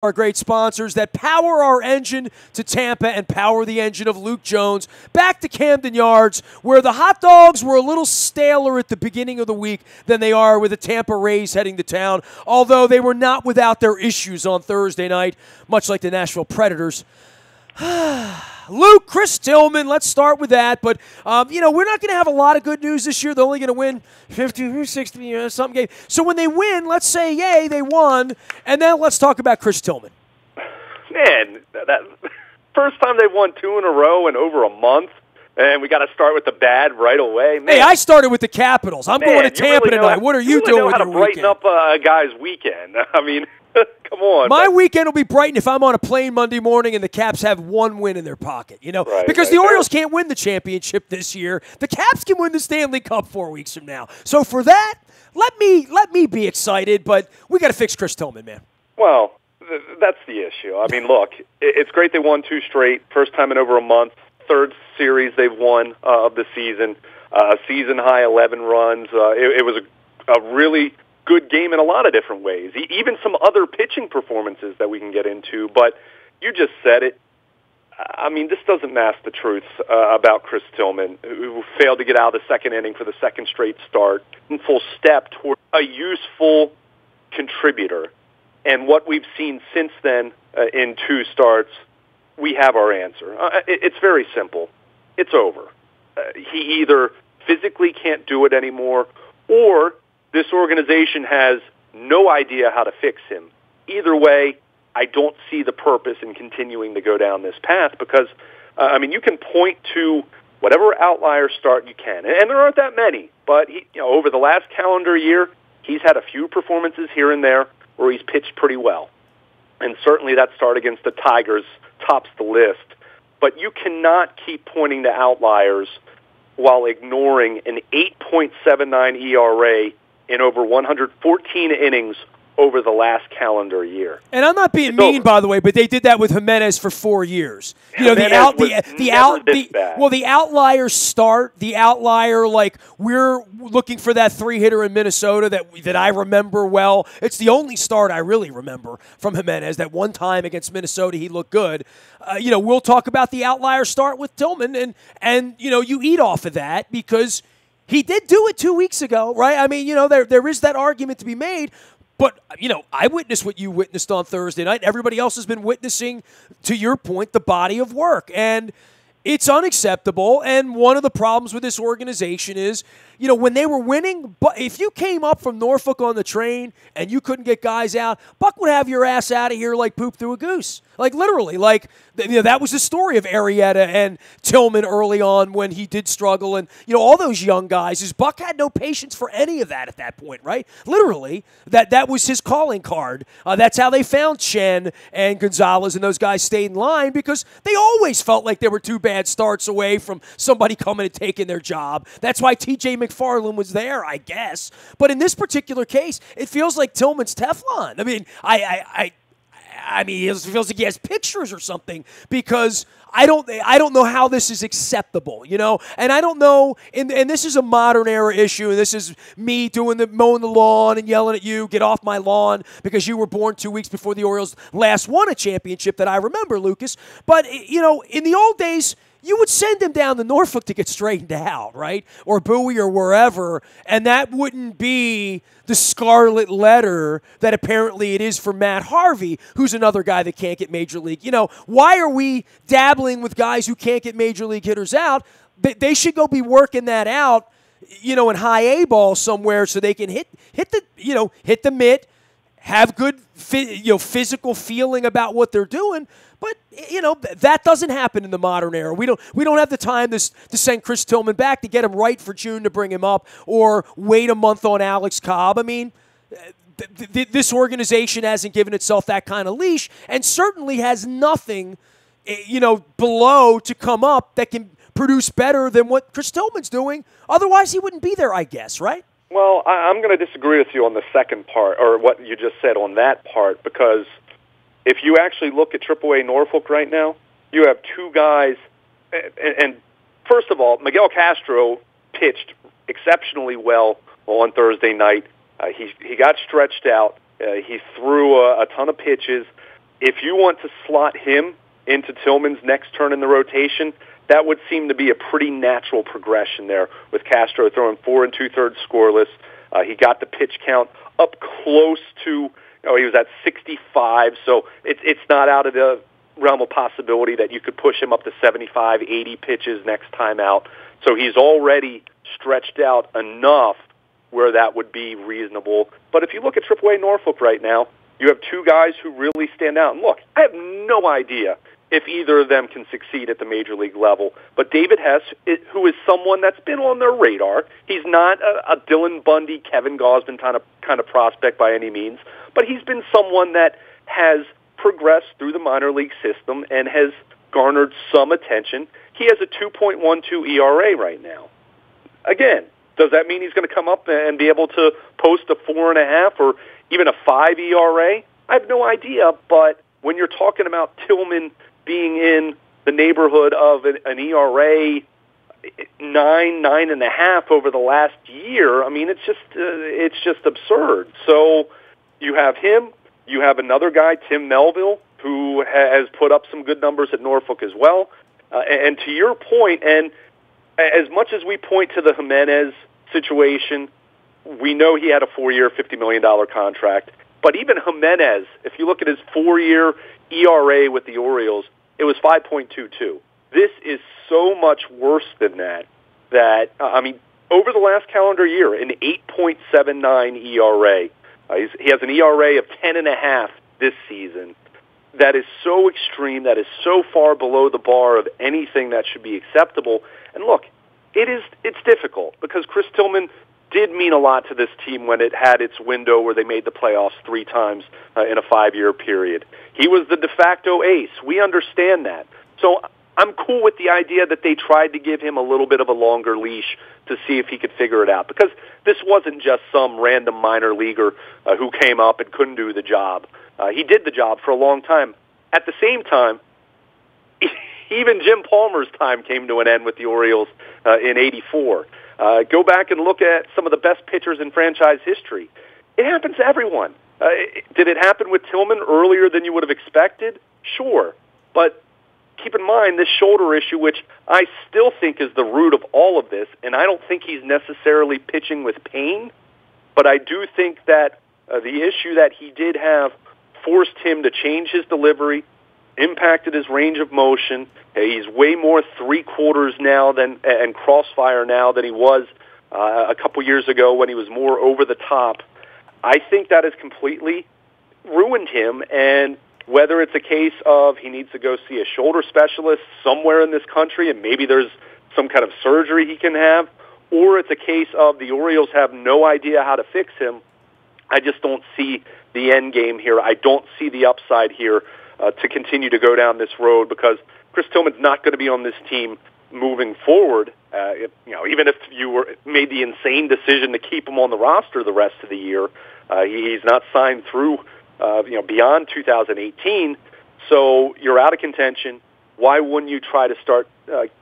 our great sponsors that power our engine to Tampa and power the engine of Luke Jones back to Camden Yards, where the hot dogs were a little staler at the beginning of the week than they are with the Tampa Rays heading to town, although they were not without their issues on Thursday night, much like the Nashville Predators. Luke, Chris Tillman, let's start with that. But, we're not going to have a lot of good news this year. They're only going to win 50, 60, something game. So when they win, let's say, yay, they won. And then let's talk about Chris Tillman. Man, that first time they won 2 in a row in over a month. And we got to start with the bad right away. Man. Hey, I started with the Capitals. I'm going to Tampa tonight. What are you doing with your weekend? You know how to brighten up a guy's weekend. I mean, come on. My weekend will be brightened if I'm on a plane Monday morning and the Caps have one win in their pocket, because the Orioles can't win the championship this year. The Caps can win the Stanley Cup 4 weeks from now. So for that, let me be excited, but we got to fix Chris Tillman, man. Well, that's the issue. I mean, look, it's great they won 2 straight, first time in over a month, third series they've won of the season, season-high 11 runs. It was a really good game in a lot of different ways, even some other pitching performances that we can get into. But you just said it. I mean, this doesn't mask the truth about Chris Tillman, who failed to get out of the second inning for the second straight start, in full step toward a useful contributor. And what we've seen since then in 2 starts, we have our answer. It's very simple. It's over. He either physically can't do it anymore, or this organization has no idea how to fix him. Either way, I don't see the purpose in continuing to go down this path because, you can point to whatever outlier start you can, and there aren't that many, but over the last calendar year, he's had a few performances here and there where he's pitched pretty well. And certainly that start against the Tigers tops the list. But you cannot keep pointing to outliers while ignoring an 8.79 ERA in over 114 innings over the last calendar year. And I'm not being mean, by the way, but they did that with Jimenez for 4 years. The outlier start, the outlier, like we're looking for that 3-hitter in Minnesota that I remember well. It's the only start I really remember from Jimenez. That one time against Minnesota, he looked good. We'll talk about the outlier start with Tillman, and you eat off of that because he did do it 2 weeks ago, right? I mean, there is that argument to be made. But, I witnessed what you witnessed on Thursday night. Everybody else has been witnessing, to your point, the body of work. And it's unacceptable. And one of the problems with this organization is, when they were winning, but if you came up from Norfolk on the train and you couldn't get guys out, Buck would have your ass out of here like poop through a goose. Like, literally. Like, that was the story of Arrieta and Tillman early on when he did struggle. And, all those young guys, is Buck had no patience for any of that at that point, right? Literally, that was his calling card. That's how they found Chen and Gonzalez, and those guys stayed in line because they always felt like they were 2 bad starts away from somebody coming and taking their job. That's why T.J. McFarland was there, I guess. But in this particular case, it feels like Tillman's Teflon. I mean, it feels like he has pictures or something because I don't know how this is acceptable, and I don't know, and this is a modern era issue, and this is me mowing the lawn and yelling at you, get off my lawn, because you were born 2 weeks before the Orioles last won a championship that I remember, Lucas. But, in the old days, you would send him down to Norfolk to get straightened out, right? Or Bowie or wherever, and that wouldn't be the scarlet letter that apparently it is for Matt Harvey, who's another guy that can't get Major League. Why are we dabbling with guys who can't get Major League hitters out? They should go be working that out, in high A ball somewhere so they can hit the mitt, have good physical feeling about what they're doing. But, that doesn't happen in the modern era. We don't have the time to send Chris Tillman back to get him right for June to bring him up or wait a month on Alex Cobb. I mean, this organization hasn't given itself that kind of leash and certainly has nothing, below to come up that can produce better than what Chris Tillman's doing. Otherwise, he wouldn't be there, I guess, right? Well, I'm going to disagree with you on the second part, or what you just said on that part, because if you actually look at AAA Norfolk right now, you have 2 guys, and first of all, Miguel Castro pitched exceptionally well on Thursday night. He got stretched out. He threw a ton of pitches, if you want to slot him into Tillman's next turn in the rotation, that would seem to be a pretty natural progression there with Castro throwing 4 2/3 scoreless. He got the pitch count up close to, he was at 65, so it's not out of the realm of possibility that you could push him up to 75, 80 pitches next time out. So he's already stretched out enough where that would be reasonable. But if you look at AAA Norfolk right now, you have two guys who really stand out. And look, I have no idea if either of them can succeed at the major league level. But David Hess, who is someone that's been on their radar, he's not a Dylan Bundy, Kevin Gausman kind of prospect by any means, but he's been someone that has progressed through the minor league system and has garnered some attention. He has a 2.12 ERA right now. Again, does that mean he's going to come up and be able to post a 4.5 or even a 5 ERA? I have no idea, but when you're talking about Tillman being in the neighborhood of an ERA 9.5 over the last year, I mean, it's just absurd. So you have him. You have another guy, Tim Melville, who has put up some good numbers at Norfolk as well. And to your point, and as much as we point to the Jimenez situation, we know he had a 4-year, $50 million contract. But even Jimenez, if you look at his 4-year ERA with the Orioles, it was 5.22. This is so much worse than that, I mean, over the last calendar year, an 8.79 ERA. He has an ERA of 10.5 this season. That is so extreme. That is so far below the bar of anything that should be acceptable. And look, it's difficult because Chris Tillman did mean a lot to this team when it had its window where they made the playoffs 3 times in a 5-year period. He was the de facto ace. We understand that. So I'm cool with the idea that they tried to give him a little bit of a longer leash to see if he could figure it out, because this wasn't just some random minor leaguer who came up and couldn't do the job. He did the job for a long time. At the same time, even Jim Palmer's time came to an end with the Orioles in '84. Go back and look at some of the best pitchers in franchise history. It happens to everyone. Did it happen with Tillman earlier than you would have expected? Sure. But keep in mind this shoulder issue, which I still think is the root of all of this, and I don't think he's necessarily pitching with pain, but I do think that the issue that he did have forced him to change his delivery, impacted his range of motion. He's way more 3/4 now and crossfire now than he was a couple years ago when he was more over the top. I think that has completely ruined him, and whether it's a case of he needs to go see a shoulder specialist somewhere in this country and maybe there's some kind of surgery he can have, or it's a case of the Orioles have no idea how to fix him, I just don't see the end game here. I don't see the upside here to continue to go down this road, because Chris Tillman's not going to be on this team moving forward. Even if you made the insane decision to keep him on the roster the rest of the year, he's not signed through beyond 2018. So you're out of contention. Why wouldn't you try to start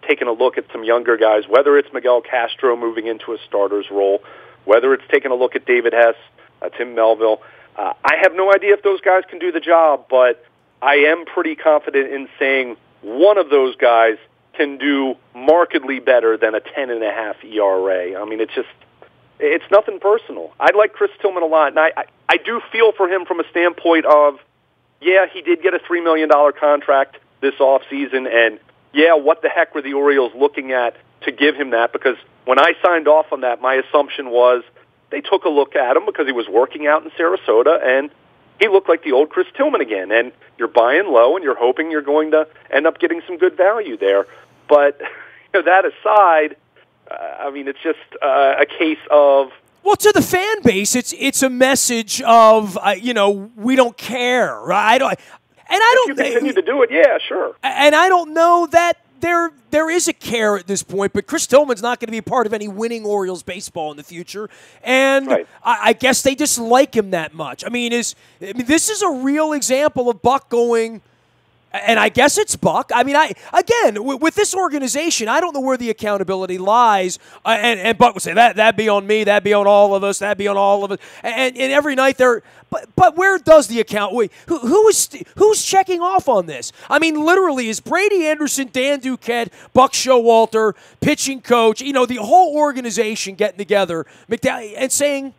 taking a look at some younger guys, whether it's Miguel Castro moving into a starter's role, whether it's taking a look at David Hess, Tim Melville. I have no idea if those guys can do the job, but I am pretty confident in saying one of those guys can do markedly better than a 10.5 ERA. I mean, it's nothing personal. I like Chris Tillman a lot, and I do feel for him from a standpoint of, yeah, he did get a $3 million contract this offseason, and yeah, what the heck were the Orioles looking at to give him that? Because when I signed off on that, my assumption was they took a look at him because he was working out in Sarasota, and he looked like the old Chris Tillman again. And you're buying low, and you're hoping you're going to end up getting some good value there. But that aside, I mean, it's just a case of, well, to the fan base, it's a message of we don't care, right? If you continue to do it, yeah, sure. And I don't know that there is a care at this point, but Chris Tillman's not going to be part of any winning Orioles baseball in the future, and right. I guess they just like him that much. I mean, this is a real example of Buck going, And I guess it's Buck. I mean, with this organization, I don't know where the accountability lies. And Buck would say that'd be on me, that'd be on all of us, that'd be on all of us. And every night they're, but where does the account? Wait, who's checking off on this? I mean, literally, is Brady Anderson, Dan Duquette, Buck Showalter, pitching coach, the whole organization getting together, and saying,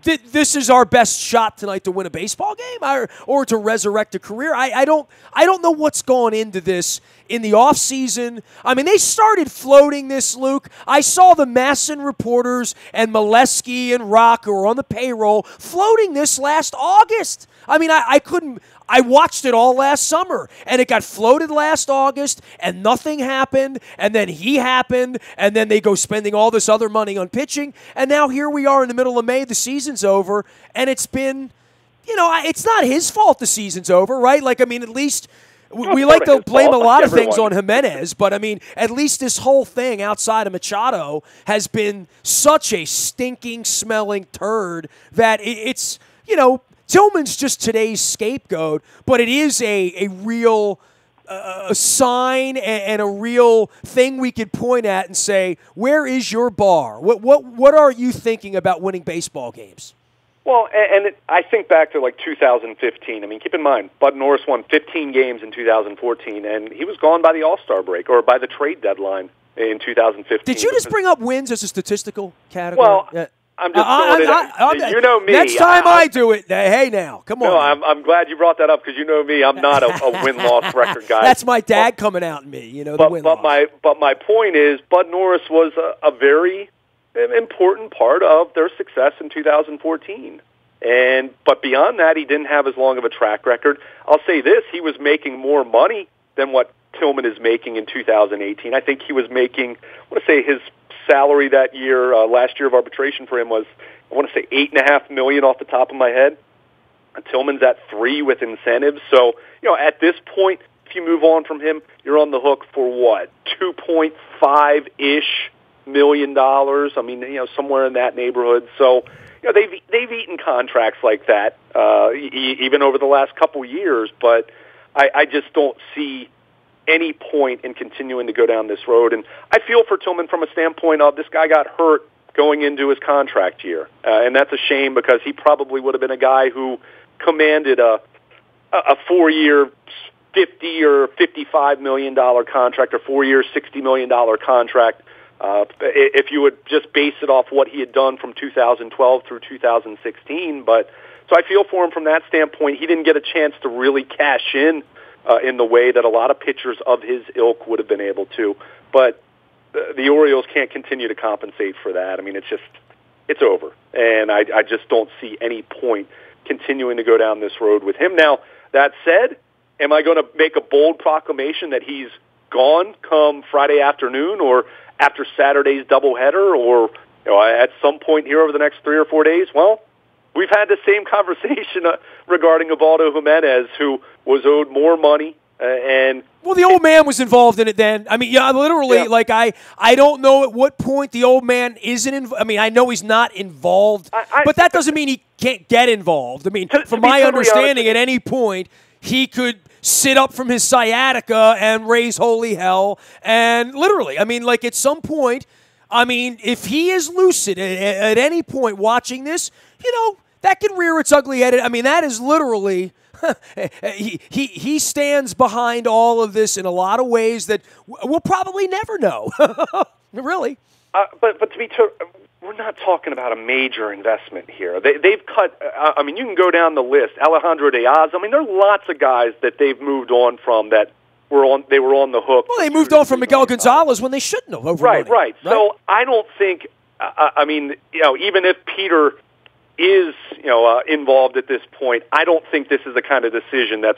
this is our best shot tonight to win a baseball game or to resurrect a career. I don't know what's going into this in the offseason. I mean, they started floating this, Luke. I saw the Masson reporters and Molesky and Rock, who were on the payroll, floating this last August. I mean, I watched it all last summer, and it got floated last August, and nothing happened, and then he happened, and then they go spending all this other money on pitching, and now here we are in the middle of May, the season's over, and it's been, it's not his fault the season's over, right? Like, I mean, at least we like to blame a lot of things on Jimenez, but, I mean, at least this whole thing outside of Machado has been such a stinking, smelling turd that it's, Tillman's just today's scapegoat, but it is a real sign and a real thing we could point at and say, where is your bar? What are you thinking about winning baseball games? Well, and I think back to like 2015. I mean, keep in mind, Bud Norris won 15 games in 2014, and he was gone by the All-Star break or by the trade deadline in 2015. Did you just bring up wins as a statistical category? Well, I'm just throwing it. You know me. Next time I do it, hey now, come on. No, I'm glad you brought that up because you know me. I'm not a win-loss record guy. That's my dad coming out in me, the win-loss. But my point is, Bud Norris was a very important part of their success in 2014. But beyond that, he didn't have as long of a track record. I'll say this: he was making more money than what Tillman is making in 2018. I think he was making, I want to say his salary that year, last year of arbitration for him was, I want to say $8.5 million off the top of my head. Tillman's at $3 million with incentives. So, at this point, if you move on from him, you're on the hook for what, $2.5-ish million? I mean, somewhere in that neighborhood. So, they've eaten contracts like that, even over the last couple years. But I just don't see any point in continuing to go down this road. And I feel for Tillman from a standpoint of this guy got hurt going into his contract year. And that's a shame because he probably would have been a guy who commanded a 4-year, $50 or $55 million contract or 4-year, $60 million contract. If you would just base it off what he had done from 2012 through 2016. But so I feel for him from that standpoint. He didn't get a chance to really cash in the way that a lot of pitchers of his ilk would have been able to. But the Orioles can't continue to compensate for that. I mean, it's over. And I just don't see any point continuing to go down this road with him. Now, that said, am I going to make a bold proclamation that he's gone come Friday afternoon or after Saturday's doubleheader or at some point here over the next 3 or 4 days? Well, we've had the same conversation regarding Ubaldo Jimenez, who was owed more money. Well, the old man was involved in it then. I mean, literally, like, I don't know at what point the old man isn't involved. I mean, I know he's not involved, but that doesn't mean he can't get involved. I mean, from my understanding, at any point, he could sit up from his sciatica and raise holy hell. And literally, I mean, like, at some point, I mean, if he is lucid at any point watching this, that can rear its ugly head. I mean, that is literally he stands behind all of this in a lot of ways that we'll probably never know. Really. But to be we're not talking about a major investment here. They've cut. I mean, you can go down the list. Alejandro Diaz. I mean, there are lots of guys that they've moved on from that they were on the hook. Well, they moved on from Miguel Gonzalez when they shouldn't have. Right. So I don't think. I mean, even if Peter is involved at this point, I don't think this is the kind of decision that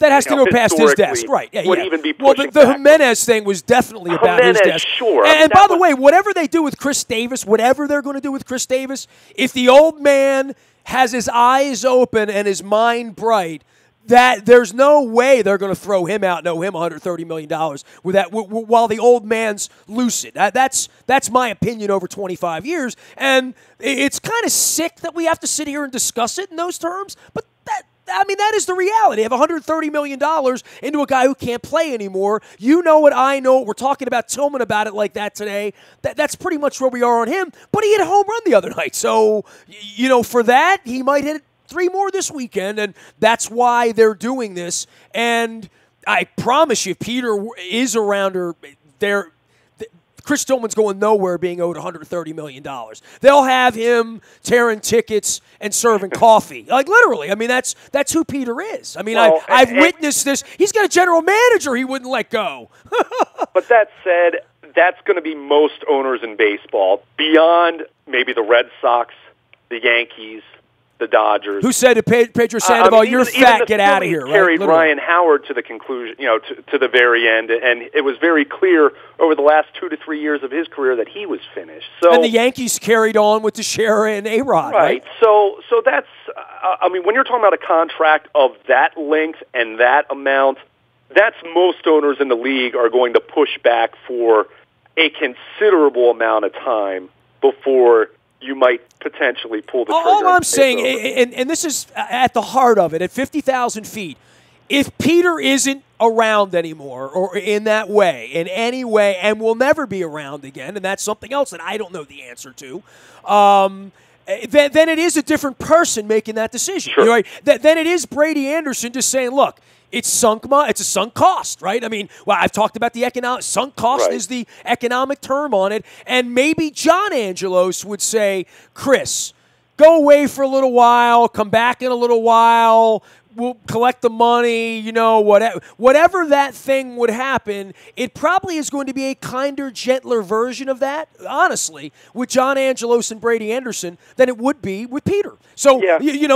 has to go past his desk, right? Yeah, would even be pushing the Jimenez thing was definitely about his desk. Sure. And by the way, whatever they do with Chris Davis, whatever they're going to do with Chris Davis, if the old man has his eyes open and his mind bright, that there's no way they're going to throw him out and owe him $130 million with that while the old man's lucid. That's my opinion over 25 years, and it's kind of sick that we have to sit here and discuss it in those terms, but I mean, that is the reality. Have $130 million into a guy who can't play anymore. You know it, I know it. We're talking about Tillman about it like that today. That's pretty much where we are on him. But he hit a home run the other night. So, for that, he might hit 3 more this weekend, and that's why they're doing this. And I promise you, if Peter is around or there, Chris Tillman's going nowhere being owed $130 million. They'll have him tearing tickets and serving coffee. Like, literally. I mean, that's who Peter is. I mean, well, I've witnessed this. He's got a general manager he wouldn't let go. But that said, that's going to be most owners in baseball, beyond maybe the Red Sox, the Yankees, the Dodgers. Who said to Pedro Sandoval, you're fat, get out of here, right? Carried Ryan Howard to the conclusion, to the very end, and it was very clear over the last 2 to 3 years of his career that he was finished. So, and the Yankees carried on with Teixeira and A-Rod, right? So that's, when you're talking about a contract of that length and that amount, that's most owners in the league are going to push back for a considerable amount of time before you might potentially pull the trigger. All I'm saying, and this is at the heart of it, at 50,000 feet, if Peter isn't around anymore or in that way, in any way, and will never be around again, and that's something else that I don't know the answer to, then it is a different person making that decision. Sure. Right? Then it is Brady Anderson just saying, look, it's a sunk cost, right? I mean, well, I've talked about the economic sunk cost is the economic term on it, and maybe John Angelos would say, Chris, go away for a little while, come back in a little while, we'll collect the money, whatever that thing would happen, it probably is going to be a kinder, gentler version of that, honestly, with John Angelos and Brady Anderson than it would be with Peter. So,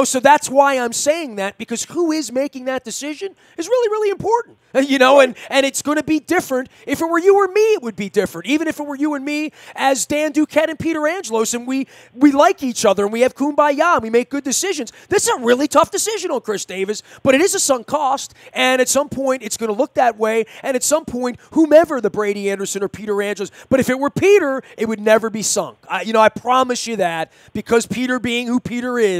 so that's why I'm saying that, because who is making that decision is really, really important, and it's going to be different. If it were you or me, it would be different. Even if it were you and me as Dan Duquette and Peter Angelos, and we like each other, and we have kumbaya, and we make good decisions. This is a really tough decision on Chris Davis, but it is a sunk cost, and at some point it's going to look that way, and at some point, whomever the Brady Anderson or Peter Angelos, but if it were Peter, it would never be sunk. I promise you that, because Peter being who Peter is,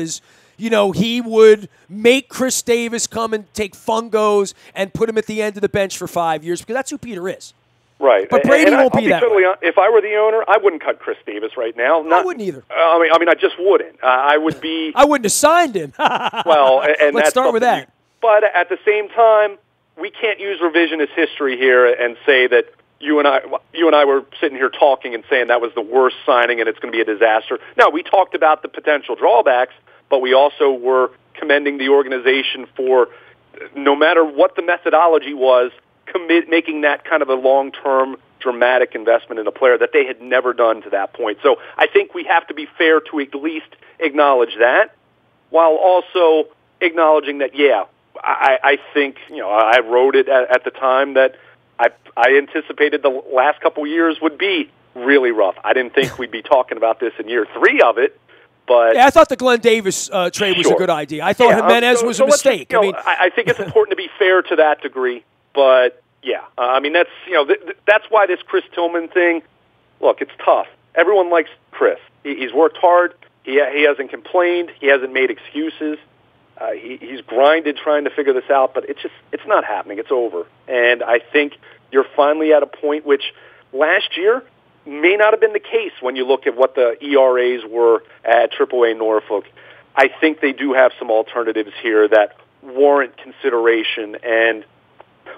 he would make Chris Davis come and take fungos and put him at the end of the bench for 5 years, because that's who Peter is. Right. But Brady won't be that way. If I were the owner, I wouldn't cut Chris Davis right now. I wouldn't either. I just wouldn't. I would be. I wouldn't have signed him. Well, and let's start with that. But at the same time, we can't use revisionist history here and say that you and I were sitting here talking and saying that was the worst signing and it's going to be a disaster. No, we talked about the potential drawbacks, but we also were commending the organization for, no matter what the methodology was, making that kind of a long-term dramatic investment in a player that they had never done to that point. So I think we have to be fair to at least acknowledge that, while also acknowledging that, I think, I wrote it at the time that I anticipated the last couple of years would be really rough. I didn't think we'd be talking about this in year 3 of it. But I thought the Glenn Davis trade was a good idea. I thought Jimenez was a mistake. I think it's important to be fair to that degree. But that's why this Chris Tillman thing. Look, it's tough. Everyone likes Chris. He's worked hard. He hasn't complained. He hasn't made excuses. He's grinded trying to figure this out, but it's not happening. It's over. And I think you're finally at a point which last year may not have been the case when you look at what the ERAs were at AAA Norfolk. I think they do have some alternatives here that warrant consideration. And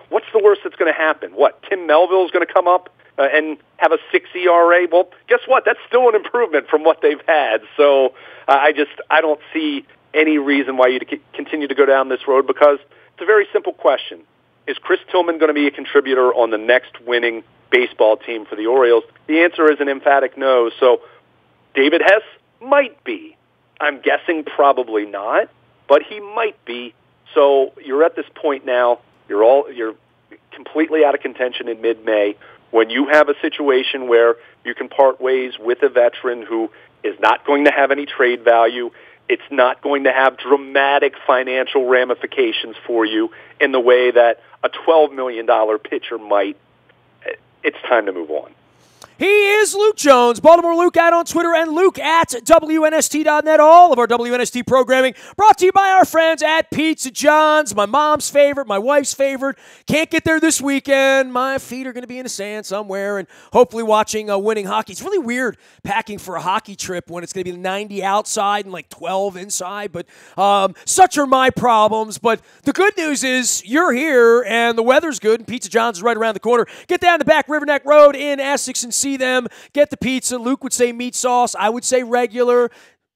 what's the worst that's going to happen? What, Tim Melville's going to come up and have a 6 ERA? Well, guess what? That's still an improvement from what they've had. So I don't see any reason why you continue to go down this road, because it's a very simple question. Is Chris Tillman going to be a contributor on the next winning baseball team for the Orioles? The answer is an emphatic no. So David Hess might be. I'm guessing probably not, but he might be. So you're at this point now. You're completely out of contention in mid-May when you have a situation where you can part ways with a veteran who is not going to have any trade value. It's not going to have dramatic financial ramifications for you in the way that a $12 million pitcher might. It's time to move on. He is Luke Jones, Baltimore Luke out on Twitter, and Luke at WNST.net. All of our WNST programming brought to you by our friends at Pizza John's, my mom's favorite, my wife's favorite. Can't get there this weekend. My feet are going to be in the sand somewhere, and hopefully watching winning hockey. It's really weird packing for a hockey trip when it's going to be 90 outside and like 12 inside, but such are my problems. But the good news is you're here, and the weather's good, and Pizza John's is right around the corner. Get down the back River Neck Road in Essex and see them. Get the pizza. Luke would say meat sauce. I would say regular.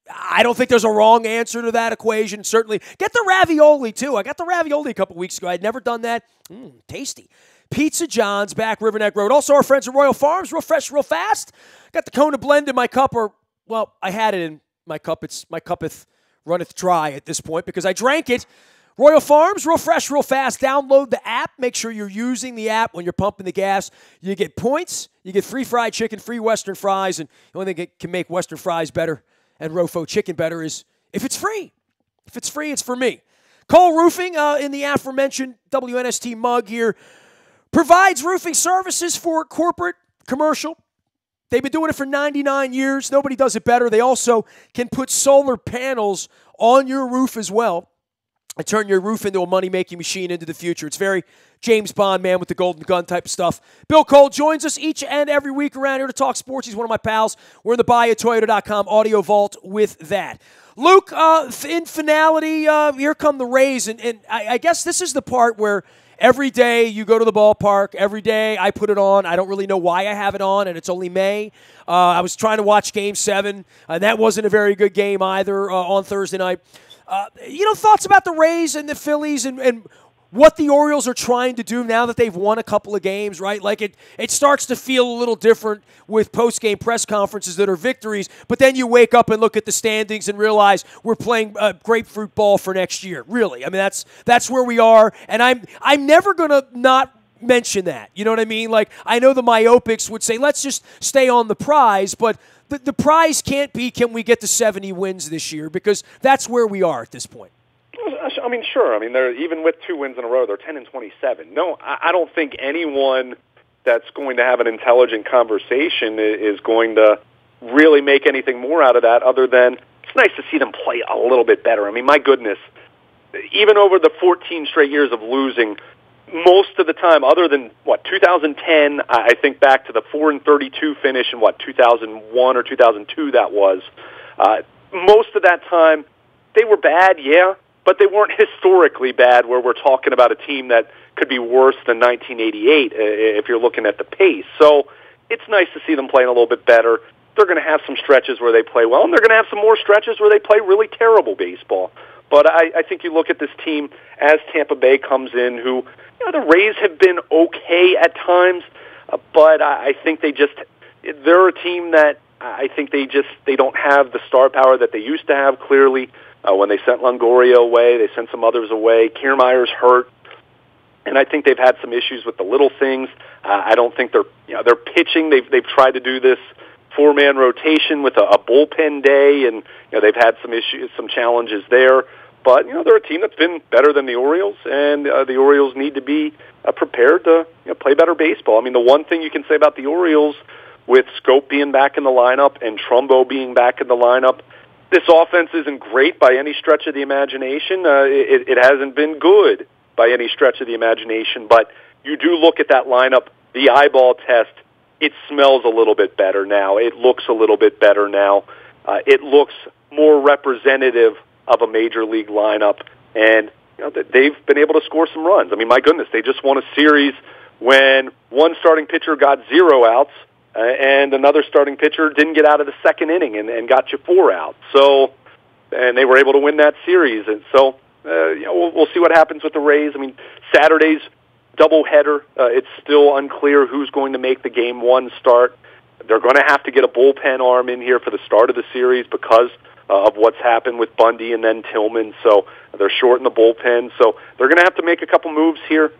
I don't think there's a wrong answer to that equation. Certainly. Get the ravioli, too. I got the ravioli a couple weeks ago. I'd never done that. Tasty. Pizza John's, back River Neck Road. Also, our friends at Royal Farms. Real fresh, real fast. Got the Kona blend in my cup. Well, I had it in my cup. My cuppeth runneth dry at this point because I drank it. Royal Farms, real fresh, real fast. Download the app. Make sure you're using the app when you're pumping the gas. You get points. You get free fried chicken, free Western fries. And the only thing that can make Western fries better and Rofo chicken better is if it's free. If it's free, it's for me. Cole Roofing, in the aforementioned WNST mug here, provides roofing services for corporate, commercial. They've been doing it for 99 years. Nobody does it better. They also can put solar panels on your roof as well and turn your roof into a money-making machine into the future. It's very James Bond, man with the golden gun type of stuff. Bill Cole joins us each and every week around here to talk sports. He's one of my pals. We're in the BuyAToyota.com audio vault with that. Luke, in finality, here come the Rays, and I guess this is the part where every day you go to the ballpark, every day I put it on. I don't really know why I have it on, and it's only May. I was trying to watch Game 7, and that wasn't a very good game either on Thursday night. Thoughts about the Rays and the Phillies and what the Orioles are trying to do now that they've won a couple of games, right? Like it starts to feel a little different with post-game press conferences that are victories, but then you wake up and look at the standings and realize we're playing grapefruit ball for next year. Really, I mean that's where we are, and I'm never gonna not mention that. You know what I mean? Like I know the myopics would say let's just stay on the prize, but the prize can't be can we get to 70 wins this year because that's where we are at this point. I mean, sure. I mean, they're even with 2 wins in a row, they're 10-27. No, I don't think anyone that's going to have an intelligent conversation is going to really make anything more out of that other than it's nice to see them play a little bit better. I mean, my goodness, even over the 14 straight years of losing, most of the time, other than 2010, I think back to the 4-32 finish in 2001 or 2002 that was. Most of that time, they were bad, yeah, but they weren't historically bad where we're talking about a team that could be worse than 1988 if you're looking at the pace. So it's nice to see them playing a little bit better. They're going to have some stretches where they play well, and they're going to have some more stretches where they play really terrible baseball. But I think you look at this team as Tampa Bay comes in, who the Rays have been okay at times, but I think they're a team that I think they don't have the star power that they used to have, clearly. When they sent Longoria away, they sent some others away. Kiermaier's hurt, and I think they've had some issues with the little things. I don't think they're pitching. They've tried to do this 4-man rotation with a bullpen day, and they've had some issues, some challenges there. But they're a team that's been better than the Orioles, and the Orioles need to be prepared to play better baseball. I mean, the one thing you can say about the Orioles, with Scope being back in the lineup and Trumbo being back in the lineup, this offense isn't great by any stretch of the imagination. It hasn't been good by any stretch of the imagination, but you do look at that lineup, the eyeball test, it smells a little bit better now. It looks a little bit better now. It looks more representative of a major league lineup, and they've been able to score some runs. I mean, my goodness, they just won a series when one starting pitcher got 0 outs, and another starting pitcher didn't get out of the second inning and got you 4 outs. So, and they were able to win that series. And so, we'll see what happens with the Rays. I mean, Saturday's doubleheader. It's still unclear who's going to make the Game 1 start. They're going to have to get a bullpen arm in here for the start of the series because of what's happened with Bundy and then Tillman. So they're short in the bullpen. So they're going to have to make a couple moves here.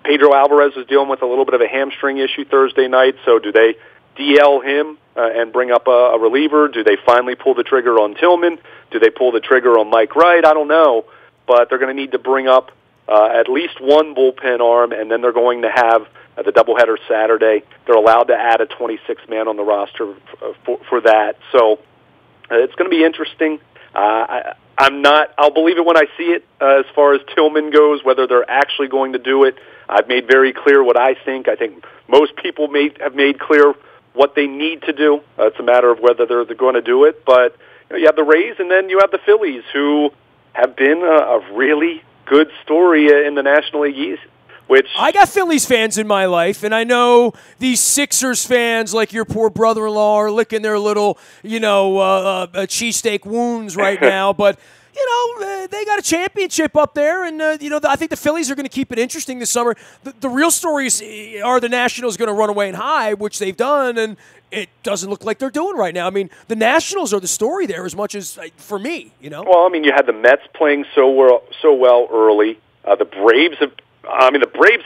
Pedro Alvarez was dealing with a little bit of a hamstring issue Thursday night. So do they DL him and bring up a reliever? Do they finally pull the trigger on Tillman? Do they pull the trigger on Mike Wright? I don't know. But they're going to need to bring up at least one bullpen arm, and then they're going to have the doubleheader Saturday. They're allowed to add a 26th man on the roster for that. So it's going to be interesting. I'll believe it when I see it as far as Tillman goes, whether they're actually going to do it. I've made very clear what I think. I think most people have made clear what they need to do. It's a matter of whether they're going to do it. But you have the Rays, and then you have the Phillies, who have been a really good story in the National League East. Which I got Phillies fans in my life, and I know these Sixers fans, like your poor brother-in-law, are licking their little, cheesesteak wounds right now. But, they got a championship up there, and, I think the Phillies are going to keep it interesting this summer. The real stories are the Nationals going to run away and hide, which they've done, and it doesn't look like they're doing right now. I mean, the Nationals are the story there as much as, for me, Well, I mean, you had the Mets playing so well early. The Braves have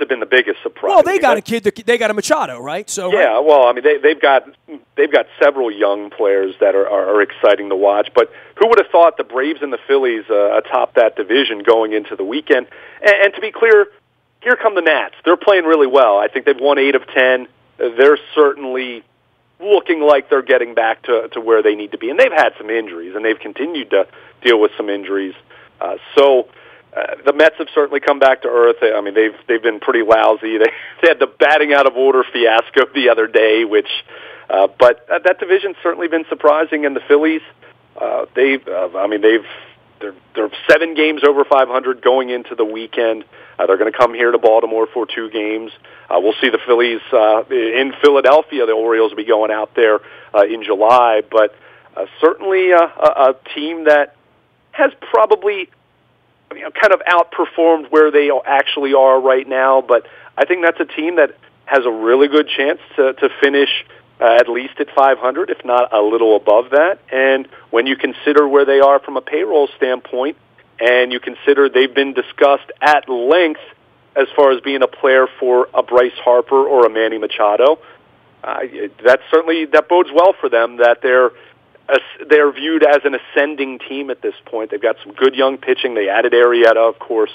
been the biggest surprise. Well, they got a kid. They got a Machado, right? So yeah. Right. Well, I mean, they've got several young players that are exciting to watch. But who would have thought the Braves and the Phillies atop that division going into the weekend? And to be clear, here come the Nats. They're playing really well. I think they've won 8 of 10. They're certainly looking like they're getting back to where they need to be. And they've had some injuries, and they've continued to deal with some injuries. The Mets have certainly come back to earth. I mean, they've been pretty lousy. They had the batting out of order fiasco the other day, but that division's certainly been surprising. And the Phillies, they're 7 games over 500 going into the weekend. They're going to come here to Baltimore for 2 games. We'll see the Phillies in Philadelphia. The Orioles will be going out there in July, but certainly a team that has probably kind of outperformed where they actually are right now, but I think that's a team that has a really good chance to finish at least at 500, if not a little above that. And when you consider where they are from a payroll standpoint, and you consider they've been discussed at length as far as being a player for a Bryce Harper or a Manny Machado, that bodes well for them, that they're viewed as an ascending team at this point. They've got some good young pitching. They added Arrieta, of course.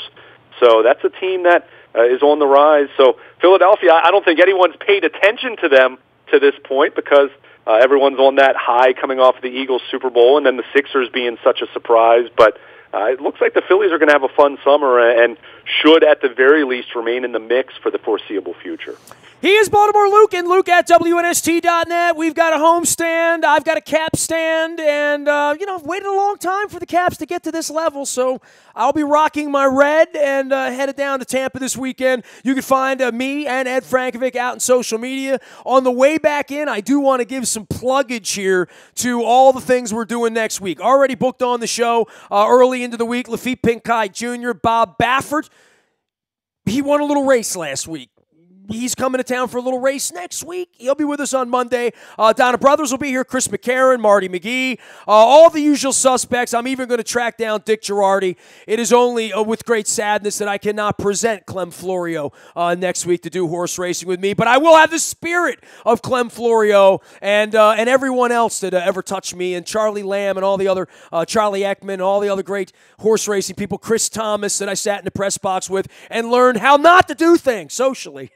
So that's a team that is on the rise. So Philadelphia, I don't think anyone's paid attention to them to this point because everyone's on that high coming off the Eagles Super Bowl and then the Sixers being such a surprise. But it looks like the Phillies are going to have a fun summer and should at the very least remain in the mix for the foreseeable future. He is Baltimore Luke, and Luke at WNST.net. We've got a home stand. I've got a Cap stand, and, I've waited a long time for the Caps to get to this level, so I'll be rocking my red and headed down to Tampa this weekend. You can find me and Ed Frankovic out in social media. On the way back in, I do want to give some pluggage here to all the things we're doing next week. Already booked on the show early into the week, Lafitte Pincay Jr., Bob Baffert. He won a little race last week. He's coming to town for a little race next week. He'll be with us on Monday. Donna Brothers will be here. Chris McCarron, Marty McGee, all the usual suspects. I'm even going to track down Dick Girardi. It is only with great sadness that I cannot present Clem Florio next week to do horse racing with me. But I will have the spirit of Clem Florio and everyone else that ever touched me, and Charlie Lamb and all the other, Charlie Ekman, all the other great horse racing people, Chris Thomas that I sat in the press box with and learned how not to do things socially.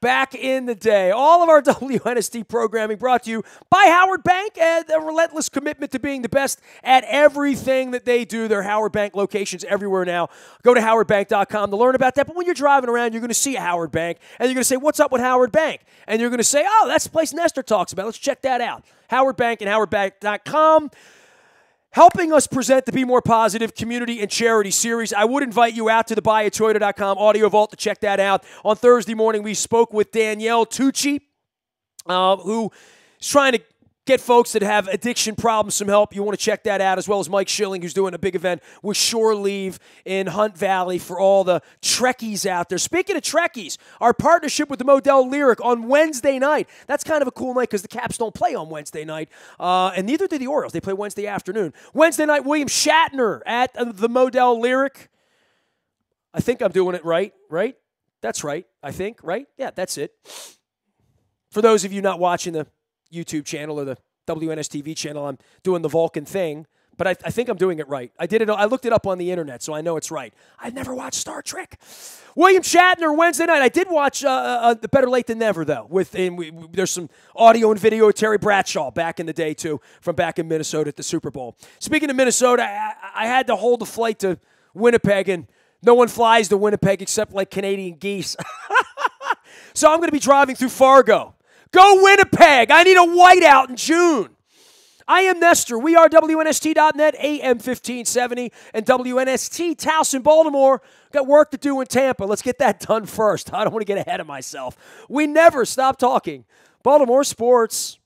Back in the day. All of our WNST programming brought to you by Howard Bank and a relentless commitment to being the best at everything that they do. There are Howard Bank locations everywhere now. Go to howardbank.com to learn about that. But when you're driving around, you're going to see a Howard Bank, and you're going to say, what's up with Howard Bank? And you're going to say, oh, that's the place Nestor talks about. Let's check that out. Howard Bank and howardbank.com. Helping us present the Be More Positive Community and Charity Series. I would invite you out to the buyatoyota.com audio vault to check that out. On Thursday morning, we spoke with Danielle Tucci, who is trying to get folks that have addiction problems some help. You want to check that out, as well as Mike Schilling, who's doing a big event with Shore Leave in Hunt Valley for all the Trekkies out there. Speaking of Trekkies, our partnership with the Modell Lyric on Wednesday night. That's kind of a cool night because the Caps don't play on Wednesday night, and neither do the Orioles. They play Wednesday afternoon. Wednesday night, William Shatner at the Modell Lyric. I think I'm doing it right? That's right, I think, right? Yeah, that's it. For those of you not watching the YouTube channel or the WNSTV channel, I'm doing the Vulcan thing. But I think I'm doing it right. I did it. I looked it up on the internet, so I know it's right. I've never watched Star Trek. William Shatner Wednesday night. I did watch the Better Late Than Never though. There's some audio and video of Terry Bradshaw back in the day too, from back in Minnesota at the Super Bowl. Speaking of Minnesota, I had to hold a flight to Winnipeg, and no one flies to Winnipeg except like Canadian geese. So I'm going to be driving through Fargo. Go Winnipeg! I need a whiteout in June. I am Nestor. We are WNST.net, AM 1570, and WNST Towson, Baltimore. Got work to do in Tampa. Let's get that done first. I don't want to get ahead of myself. We never stop talking Baltimore sports.